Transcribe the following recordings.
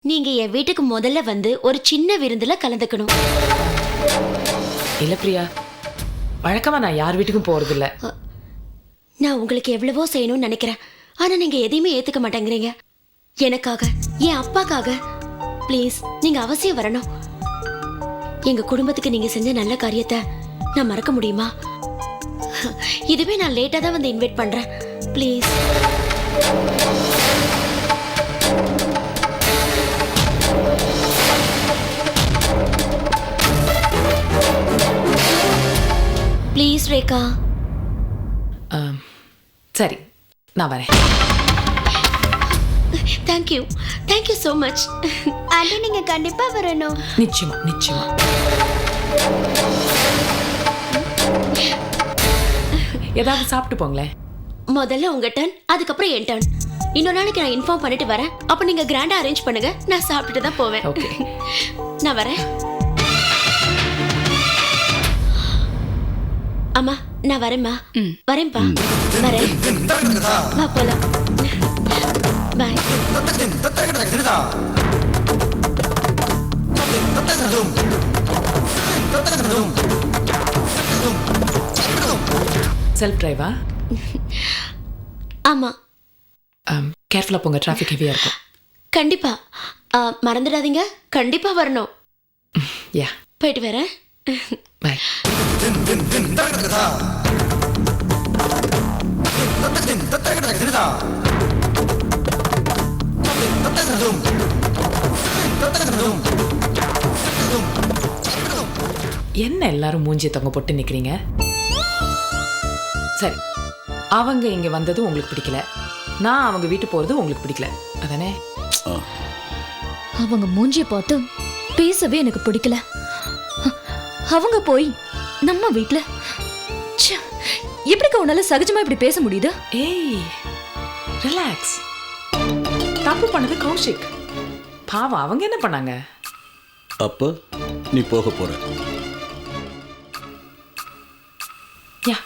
நீங்க என் வீட்டுக்கு முதல்ல வந்து ஒரு சின்ன விருந்துல கலந்துக்கணும். இல்ல பிரியா, வழக்கமா நான் யார் வீட்டுக்கும் போறது இல்ல. நான் உங்களுக்கு எவ்வளவோ செய்யணும்னு நினைக்கிறேன். ஆனா நீங்க எதையுமே ஏத்துக்க மாட்டேங்கிறீங்க. எனக்காக, என் அப்பாக்காக ப்ளீஸ் நீங்க அவசியம் வரணும். எங்க குடும்பத்துக்கு நீங்க செஞ்ச நல்ல காரியத்தை நான் மறக்க முடியுமா? இதுவே நான் லேட்டா தான் வந்து இன்வைட் பண்றேன். ப்ளீஸ். ப்ளீஸ் ரேகா. சரி, நான் வரேன். Thank you, thank you so much. Aunty நீங்க கண்டிப்பா வரணும். நிச்சயமா நிச்சயமா. ஏதாவது சாப்பிட்டு போங்களேன். முதல்ல உங்க டர்ன், அதுக்கப்புறம் என் டர்ன். இன்னொரு நாளைக்கு நான் இன்ஃபார்ம் பண்ணிட்டு வரேன். அப்ப நீங்க கிராண்டா அரேஞ்ச் பண்ணுங்க. நான் சாப்பிட்டுட்டு தான் போவேன். ஓகே. நான் வரேன். அம்மா நான் வரேம்மா. வரேன்ப்பா. வரேன். வா போலாம். பாய். செல்ஃப் டிரைவா? ஆமா. கேர்ஃபுல்லா போங்க, டிராஃபிக் ஹெவியா இருக்கும். கண்டிப்பா. மறந்துடாதீங்க. கண்டிப்பா வரணும். யா. போயிட்டு வரேன். பை. என்ன எல்லாரும் மூஞ்சிய தொங்க போட்டு நிக்கிறீங்க? சரி, அவங்க இங்க வந்தது உங்களுக்கு பிடிக்கல, நான் அவங்க வீட்டு போறது உங்களுக்கு பிடிக்கல, அதானே? அவங்க மூஞ்சிய பார்த்து பேசவே எனக்கு பிடிக்கல. அவங்க போய் நம்ம வீட்ல எப்படிக்கா உன்னால சகஜமா இப்படி பேச முடியுது? ஏய், ரிலாக்ஸ். தப்பு பண்ணது கௌஷிக். பாவம், அவங்க என்ன பண்ணாங்க? அப்ப நீ போக போற. யா.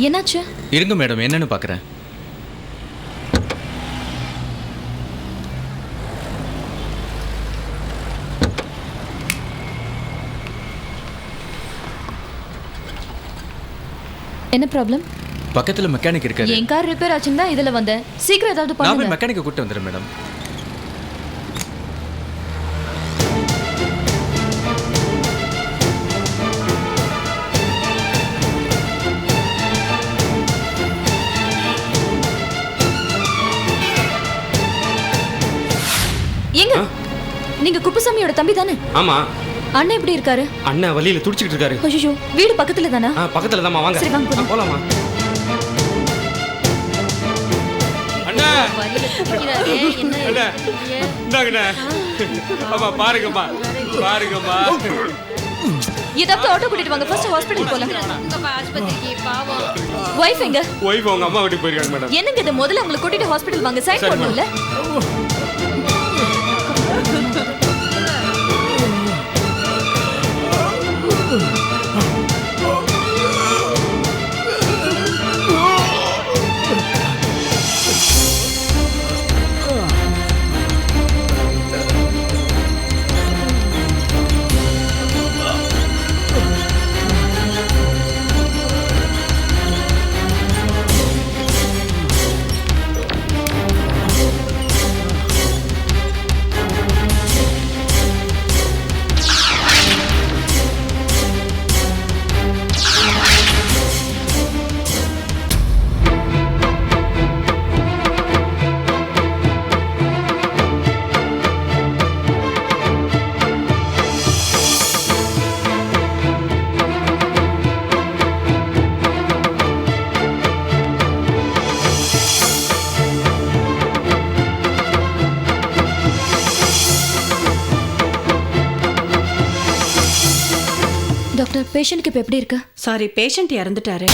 என்னாச்சு? இருங்க மேடம், என்னன்னு பார்க்குறேன். என்ன ப்ராப்ளம்? பக்கத்துல மெக்கானிக் இருக்காரு. என் கார் ரிப்பேர் ஆச்சுன்னு தான் இதுல வந்தேன். சீக்கிரம் ஏதாவது நான் போய் பண்ணுங்க. மெக்கானிக்கை கூப்பிட்டு வந்துடுறேன் மேடம். எங்க? நீங்க குப்புசாமியோட தம்பி தானே? ஆமா. அண்ணன் எப்படி இருக்காரு? அண்ணன் வழியில துடிச்சிட்டு இருக்காரு. ஐயோ, வீடு பக்கத்துல தானா? பக்கத்துல தான். வாங்க. சரி, வாங்க போலாம். போலாமா? அண்ணா, அண்ணா, இந்தாங்கண்ணா. அம்மா பாருங்கம்மா, பாருங்கம்மா. ஏதாவது ஆட்டோ கூட்டிட்டு வாங்க, ஃபர்ஸ்ட் ஹாஸ்பிடல் போலாம். வைஃப் எங்க? ஒய்ஃப் அவங்க அம்மா வீட்டுக்கு போயிருக்காங்க மேடம். என்னங்க இது? முதல்ல உங்களை கூட்டிட்டு ஹாஸ்பிடல் வாங்க, சைன் போடணும்ல. டாக்டர், பேஷண்ட்க்கு இப்ப எப்படி இருக்கு? சாரி, பேஷண்ட் இறந்துட்டாரு.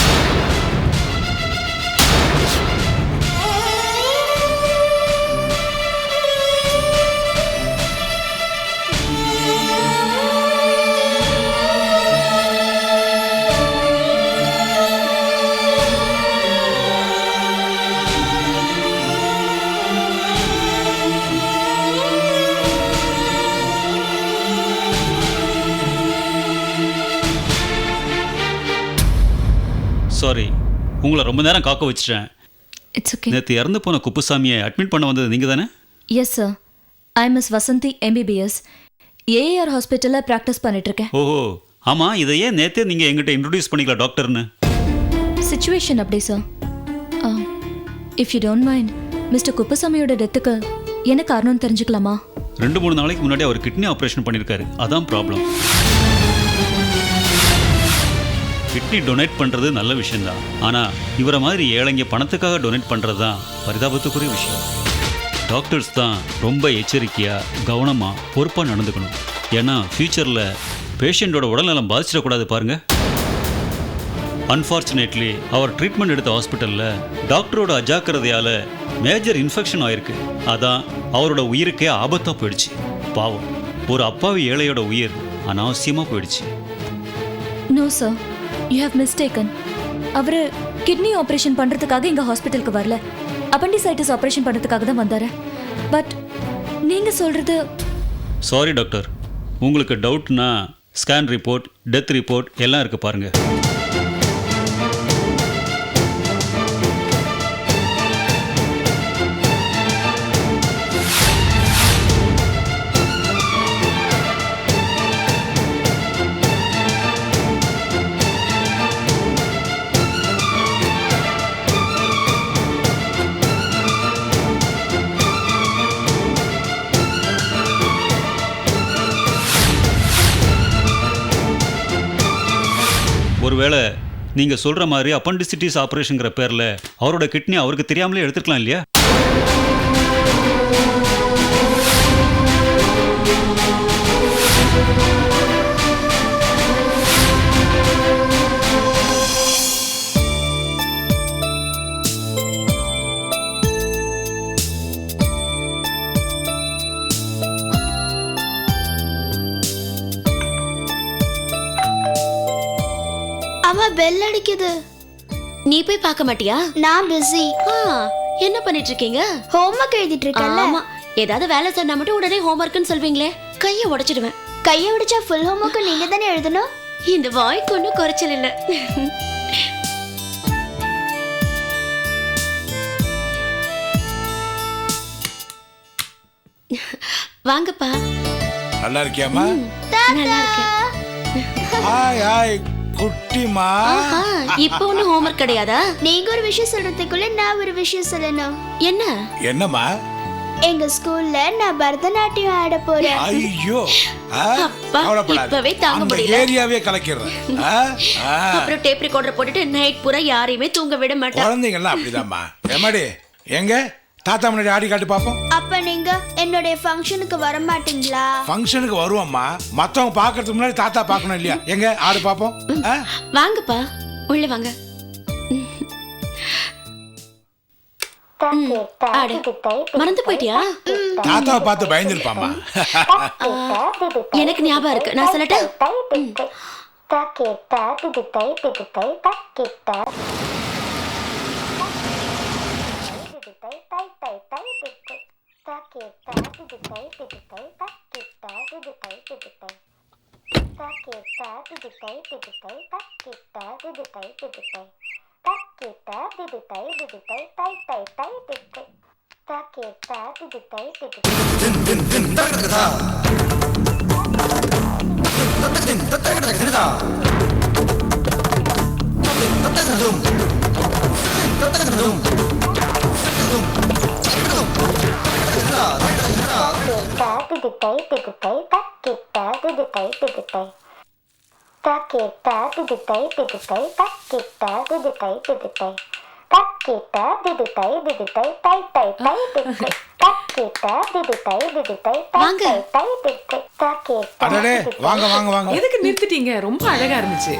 சாரி, உங்களை ரொம்ப நேரம் காக்க வச்சிட்டேன். It's okay. நேற்று இறந்து போன குப்புசாமியை அட்மிட் பண்ண வந்தது நீங்கள் தானே? Yes sir, I miss Vasanthi MBBS AR ஹாஸ்பிட்டலில் ப்ராக்டிஸ் பண்ணிட்டுருக்கேன். ஓஹோ, ஆமாம், இதை ஏன் நேற்றே நீங்கள் எங்கிட்ட இன்ட்ரடியூஸ் பண்ணிக்கலாம் டாக்டர்னு? சிச்சுவேஷன் அப்படி sir. If you don't mind, mister குப்புசாமியோட டெத்துக்கு என்ன காரணம்னு தெரிஞ்சுக்கலாமா? 2-3 நாளைக்கு முன்னாடி அவர் கிட்னி ஆப்ரேஷன் பண்ணியிருக்காரு, அதான் ப்ராப்ளம். கிட்னி டொனேட் பண்ணுறது நல்ல விஷயந்தான், ஆனால் இவரை மாதிரி ஏழைங்க பணத்துக்காக டொனேட் பண்ணுறது தான் பரிதாபத்துக்குரிய விஷயம். டாக்டர்ஸ் தான் ரொம்ப எச்சரிக்கையாக கவனமாக பொறுப்பாக நடந்துக்கணும். ஏன்னா ஃப்யூச்சரில் பேஷண்ட்டோட உடல்நலம் பாதிச்சிடக்கூடாது பாருங்கள். அன்ஃபார்ச்சுனேட்லி அவர் ட்ரீட்மெண்ட் எடுத்த ஹாஸ்பிட்டலில் டாக்டரோட அஜாக்கிரதையால் மேஜர் இன்ஃபெக்ஷன் ஆயிருக்கு. அதான் அவரோட உயிருக்கே ஆபத்தாக போயிடுச்சு. பாவம், ஒரு அப்பாவி ஏழையோட உயிர் அனாவசியமாக போயிடுச்சு. No sir, you have mistaken. அவர் கிட்னி ஆப்ரேஷன் பண்ணுறதுக்காக எங்கள் ஹாஸ்பிட்டலுக்கு வரல, அப்பண்டிசைட்டிஸ் ஆப்ரேஷன் பண்ணுறதுக்காக தான் வந்தார். பட் நீங்கள் சொல்கிறது... சாரி டாக்டர், உங்களுக்கு டவுட்னா ஸ்கேன் ரிப்போர்ட், டெத் ரிப்போர்ட் எல்லாம் இருக்குது பாருங்கள். ஒருவேளை நீங்கள் சொல்கிற மாதிரி அப்பண்டிசிட்டிஸ் ஆப்ரேஷனுங்கிற பேரில் அவரோட கிட்னி அவருக்கு தெரியாமலே எடுத்துக்கலாம் இல்லையா? அம்மா பெல் அடிக்குது. நீ போய் பார்க்க மாட்டியா? நான் பிஸி. என்ன பண்ணிட்டு இருக்கீங்க? ஹோம்வொர்க் எழுதிட்டு இருக்கேன்ல. ஆமா, ஏதாவது வேலை சொன்னா மட்டும் உடனே ஹோம்வொர்க்னு சொல்வீங்களே, கையை உடைச்சிடுவேன். கையை விடிச்சா ஃபுல் ஹோம்வொர்க் நீங்க தானே எழுதணும். இந்த வாய்க்கு ஒன்றும் குறைச்சல் இல்லை. வாங்கப்பா. நல்லா இருக்கியாமா? நல்லா இருக்கேன். ஹாய் ஹாய் குட்டிமா. இப்போ ஒன்றும் ஹோம்வொர்க் கிடையாதா? நீங்க ஒரு விஷயம் சொல்றதுக்குள்ள நான் ஒரு விஷயம் சொல்லணும். என்ன? என்னம்மா? எங்க ஸ்கூல்ல நான் பரதநாட்டியம் ஆட போறேன். ஐயோ, அப்பா, இப்பவே தாங்க முடியல. ஏரியாவே கலக்கிறேன். அப்புறம் டேப் ரெக்கார்டர் போட்டுட்டு நைட் பூரா யாரையுமே தூங்க விட மாட்டேன். குழந்தைங்க எல்லாம் அப்படிதாம்மா. எம்மாடி, எங்க தாத்தா முன்னாடி ஆடி காட்டி பாப்போம். அப்ப நீங்க என்னுடைய ஃபங்க்ஷனுக்கு வர மாட்டீங்களா? ஃபங்க்ஷனுக்கு வருவோம்மா, மத்தவங்க பாக்குறதுக்கு முன்னாடி தாத்தா பார்க்கணும் இல்லையா? எங்க ஆடு பாப்போம். வாங்கப்பா, உள்ள வாங்க. ஆடு. மறந்து போயிட்டியா? தாத்தாவை பார்த்து பயந்துருப்பாமா. எனக்கு ஞாபகம் இருக்கு, நான் சொல்லட்டா? வாங்க வாங்க வாங்க. எதுக்கு நிறுத்திட்டீங்க? ரொம்ப அழகா இருந்துச்சு.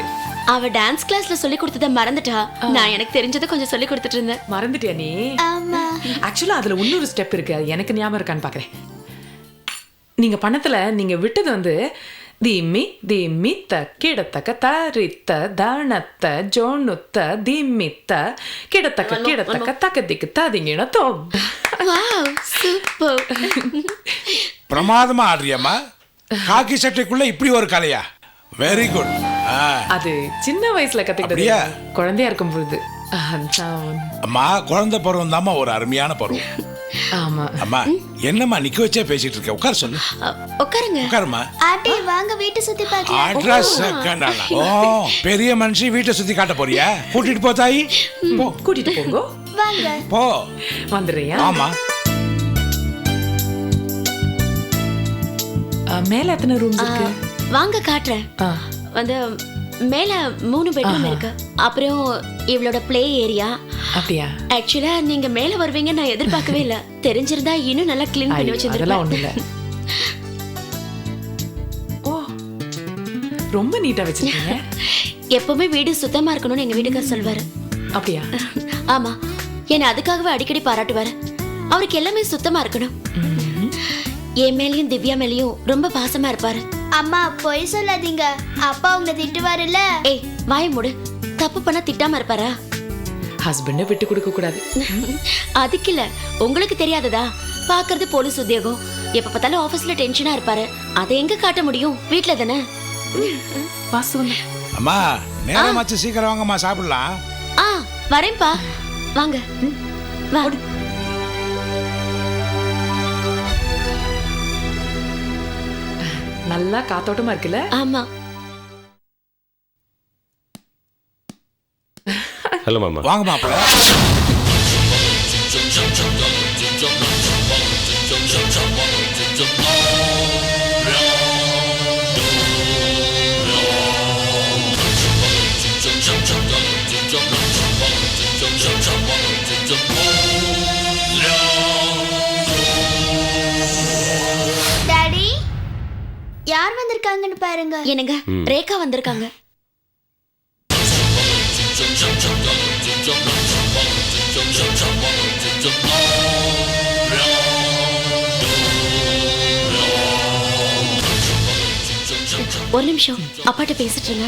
அவ டான்ஸ் கிளாஸ்ல சொல்லி கொடுத்தத மறந்துட்டா. நான் எனக்கு தெரிஞ்சதை கொஞ்சம் சொல்லி கொடுத்துட்டு இருந்தேன். மறந்துட்டியா நீ? ஆமா. ஆக்சுவலா அதுல இன்னொரு ஸ்டெப் இருக்கு, அது எனக்கு ஞாபகம் இருக்கான்னு பாக்குறேன். நீங்க பணத்துல நீங்க விட்டது வந்து திம்மி திம்மித்த கிடத்தக்க தரித்த தனத்த ஜோனுத்த திம்மித்த கிடத்தக்க கிடத்தக்க தக்கதிக்கு ததிங்கின தோம். Wow, super. பிரமாதமா ஆடுறியம்மா. காக்கி சட்டைக்குள்ள இப்படி ஒரு கலையா? Very good. அது சின்ன வயசுல கத்துக்கிட்டது. அப்படியா? குழந்தையா இருக்கும் பொழுது. அதான். அம்மா குழந்தை பருவம் தாம்மா ஒரு அருமையான பருவம். ஆமா. அம்மா என்னம்மா நிக்க வச்சே பேசிட்டு இருக்க? உட்கார சொல்லு. உட்காருங்க. உட்காருமா. ஆண்டி வாங்க வீட்டை சுத்தி பார்க்கலாம். அட்ரஸ் கண்டானா. ஓ பெரிய மனுஷி வீட்டை சுத்தி காட்ட போறியா? கூட்டிட்டு போ தாயி. போ கூட்டிட்டு போங்க. வாங்க. போ. வந்துடுறியா? ஆமா. மேல எத்தனை ரூம்ஸ் இருக்கு? வாங்க காட்டுறேன். வந்து மேல 3 பெட்ரூம் இருக்கு. அப்புறம் இவளோட ப்ளே ஏரியா. அப்படியா? ஆக்சுவலா நீங்க மேல வருவீங்க நான் எதிர்பார்க்கவே இல்ல. தெரிஞ்சிருந்தா இன்னும் நல்லா க்ளீன் பண்ணி அதெல்லாம் ஒண்ணு வச்சிருப்பேன். இல்ல. ஓ ரொம்ப நீட்டா வச்சிருக்கீங்க. எப்பவுமே வீடு சுத்தமா இருக்கணும்னு எங்க வீட்டுக்காரர் சொல்வாரு. அப்படியா? ஆமா, என்ன அதுக்காகவே அடிக்கடி பாராட்டுவாரு. அவருக்கு எல்லாமே சுத்தமா இருக்கணும். என் மேலயும் திவ்யா மேலயும் ரொம்ப பாசமா இருப்பாரு. அம்மா பொய் சொல்லாதீங்க, அப்பா உங்களை திட்டுவாருல்ல. ஏய் வாய மூடு. தப்பு பண்ணா திட்டாம இருப்பாரா? ஹஸ்பண்ட விட்டு கொடுக்க கூடாது. அதுக்கு இல்ல, உங்களுக்கு தெரியாததா? பாக்குறது போலீஸ் உத்தியோகம். எப்ப பார்த்தாலும் ஆபீஸ்ல டென்ஷனா இருப்பாரு. அதை எங்க காட்ட முடியும்? வீட்ல தானே. வாசு. அம்மா நேரமாச்சு, சீக்கிரம் வாங்கம்மா சாப்பிடலாம். வரேன்பா. வாங்க. வா. நல்லா காத்தோட்டமா இருக்குல்ல? ஆமா. ஹலோ மாமா. வாங்க மாப்பிள்ள. டாடி யார் வந்திருக்காங்கன்னு பாருங்க. என்னங்க ரேகா வந்திருக்காங்க. ஒரு நிமிஷம் அப்பாட்ட பேசிட்டு இருங்க.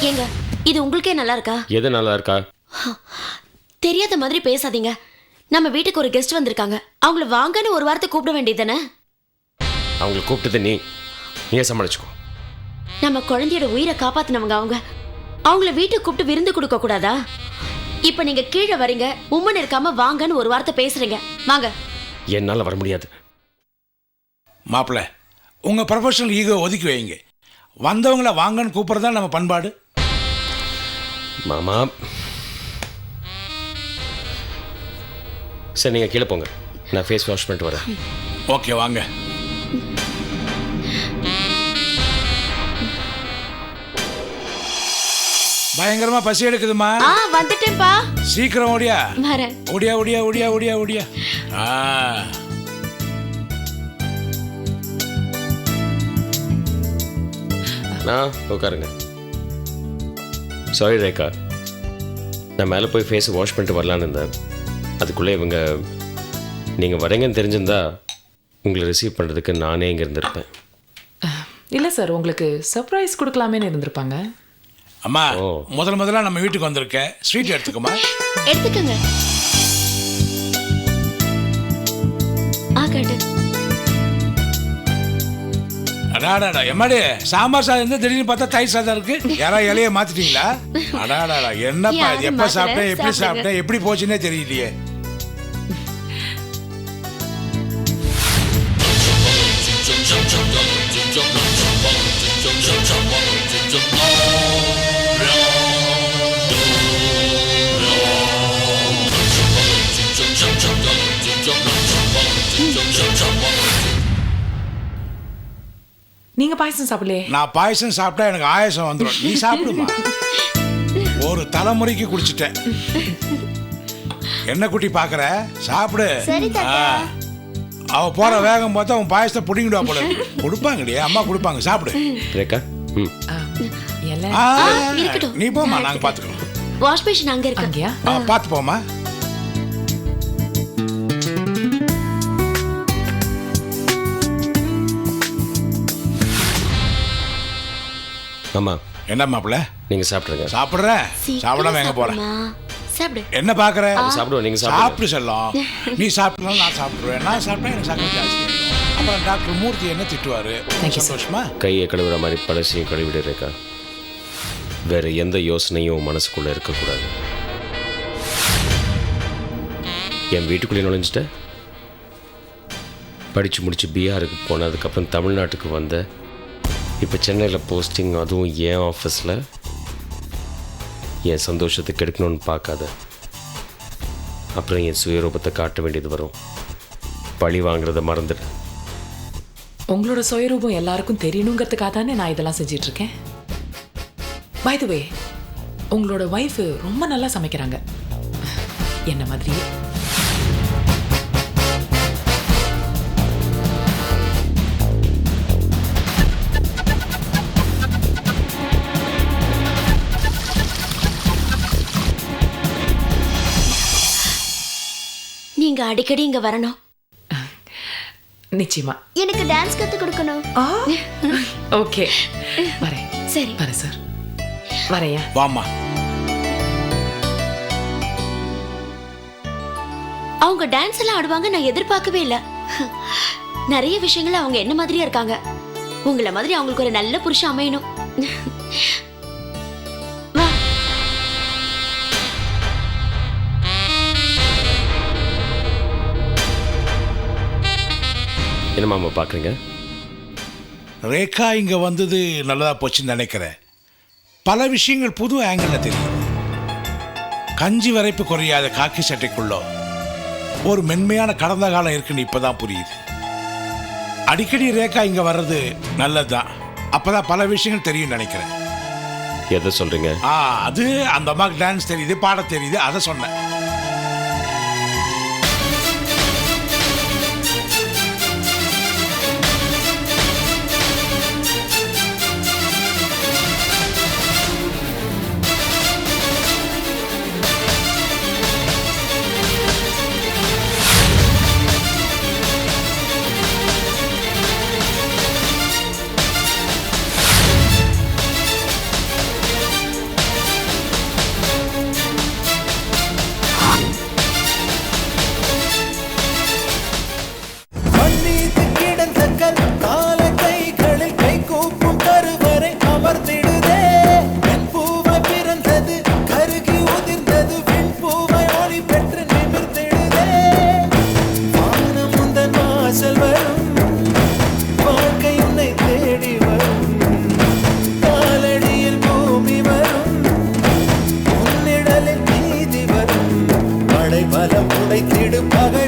ஏங்க இது உங்களுக்கே நல்லா இருக்கா? எது நல்லா இருக்கா? தெரியாத மாதிரி பேசாதீங்க. நம்ம வீட்டுக்கு ஒரு கெஸ்ட் வந்திருக்காங்க. அவங்கள வாங்கன்னு ஒரு வார்த்தை கூப்பிட வேண்டியதானே? அவங்களை கூப்பிட்டது நீயே சமாளிச்சுக்கோ. நம்ம குழந்தையோட உயிரை காப்பாத்தினவங்க அவங்க. அவங்கள வீட்டுக்கு கூப்பிட்டு விருந்து கொடுக்க கூடாதா? இப்ப நீங்க கீழே வரீங்க, உம்மன் இருக்காம வாங்கன்னு ஒரு வார்த்தை பேசுறீங்க. வாங்க. என்னால வர முடியாது. மாப்பிள்ள உங்க ப்ரொஃபஷனல் ஈகோ ஒதுக்கி வைங்க. வந்தவங்கள வாங்கன்னு கூப்பிடுறதா நம்ம பண்பாடு. மாமா சரி, நீங்கள் கீழே போங்க, நான் ஃபேஸ் வாஷ் பண்ணிட்டு வரேன். ஓகே வாங்க. பயங்கரமா பசி எடுக்குதுமா. வந்துட்டேன்பா. சீக்கிரம் ஓடியா. வரேன். ஓடியா ஓடியா ஓடியா ஓடியா ஓடியா. நான் உட்காருங்க. சாரி ரேகா, நான் மேலே போய் ஃபேஸ் வாஷ் பண்ணிட்டு வரலான்னு இருந்தேன். அதுக்குள்ளே இவங்க நீங்கள் வரீங்கன்னு தெரிஞ்சிருந்தா உங்களை ரிசீவ் பண்ணுறதுக்கு நானே இங்கே இருந்திருப்பேன். இல்லை சார், உங்களுக்கு சர்ப்ரைஸ் கொடுக்கலாமேன்னு இருந்திருப்பாங்க. அம்மா முதல்ல நம்ம வீட்டுக்கு வந்திருக்க, ஸ்வீட் எடுத்துக்கோமா. எடுத்துக்கங்க. ஆகட்டு. அடாடாடா எம்மாடி, சாம்பார் சாதம் இருந்தா திடீர்னு பார்த்தா தயிர் சாதம் இருக்கு. யாரா இலைய மாத்திட்டீங்களா? அடாடாடா என்னப்பா இது? எப்ப சாப்பிட்டேன், எப்படி சாப்பிட்டேன், எப்படி போச்சுன்னே தெரியலையே. நீங்க பாயசம் சாப்பிடலையே? நான் பாயசம் சாப்பிட்டா எனக்கு ஆயாசம் வந்துடும். நீ சாப்பிடுமா. ஒரு தலைமுறைக்கு குடிச்சிட்டேன். என்ன குட்டி பாக்குற? சாப்பிடு. அவ போற வேகம் பார்த்தா உன் பாயசத்தை புடிங்கிடுவா போல. கொடுப்பாங்கடியே, அம்மா கொடுப்பாங்க, சாப்பிடு. ரேகா நீ போமா, நாங்க பாத்துக்கிறோம். வாஷ் பேஷன் அங்க இருக்கு. பாத்து போமா. ஆமா என்ன மாப்பிள்ள நீங்கள் சாப்பிட்ருங்க. சாப்பிட்றேன். சீக்கிரம் சாப்பிடாம எங்க போறேன்? சாப்பிடுமா. சாப்பிடு. என்ன பாக்குற? சாப்பிடுவோம், நீங்கள் சாப்பிடுங்க. சாப்பிட்டு செல்லம். நீ சாப்பிட்டாலும் நான் சாப்பிடுவேன். நான் சாப்பிட்டா எனக்கு சக்கரை ஜாஸ்தி ஆயிடும். அப்புறம் டாக்டர் மூர்த்தி என்ன திட்டுவாரு? சந்தோஷமா? கையை கழுவுற மாதிரி பழசையும் கழுவிடு ரேகா. வேற எந்த யோசனையும் மனசுக்குள்ளே இருக்கக்கூடாது. என் வீட்டுக்குள்ளே நுழைஞ்சிட்ட. படித்து முடித்து பிஆருக்கு போனதுக்கப்புறம் தமிழ்நாட்டுக்கு வந்த. இப்போ சென்னையில் போஸ்டிங், அதுவும் என் ஆஃபீஸில். என் சந்தோஷத்தை கெடுக்கணும்னு பார்க்காத. அப்புறம் என் சுயரூபத்தை காட்ட வேண்டியது வரும். பழி வாங்குறத மறந்துடு. உங்களோட சுயரூபம் எல்லாருக்கும் தெரியணுங்கிறதுக்காக தானே நான் இதெல்லாம் செஞ்சிட்டு இருக்கேன். பை தி வே, உங்களோட ஒய்ஃப் ரொம்ப நல்லா சமைக்கிறாங்க, என்ன மாதிரியே. நீங்க அடிக்கடி இங்க வரணும். நிச்சயமா. எனக்கு டான்ஸ் கத்து கொடுக்கணும். ஓகே, வரேன். சரி வரேன் சார், வரையா. வாமா. அவங்க டான்ஸ் எல்லாம் ஆடுவாங்க, நான் எதிர்பார்க்கவே இல்லை. நிறைய விஷயங்கள் அவங்க என்ன மாதிரியா இருக்காங்க. உங்களை மாதிரி அவங்களுக்கு ஒரு நல்ல புருஷன் அமையணும். வா. என்ன மாமா பார்க்குறீங்க? ரேகா இங்க வந்தது நல்லதா போச்சுன்னு நினைக்கிறேன். பல விஷயங்கள் புது ஆங்கிள் தெரியும். கஞ்சி வரைப்பு குறையாத காக்கி சட்டைக்குள்ளோ ஒரு மென்மையான கடந்த காலம் இருக்குன்னு இப்பதான் புரியுது. அடிக்கடி ரேகா இங்க வர்றது நல்லதுதான். அப்பதான் பல விஷயங்கள் தெரியும் நினைக்கிறேன். எதை சொல்றீங்க? அது அந்த அம்மாக்கு டான்ஸ் தெரியுது, பாட தெரியுது, அதை சொன்னேன். பலம் உடைத்திடு பகை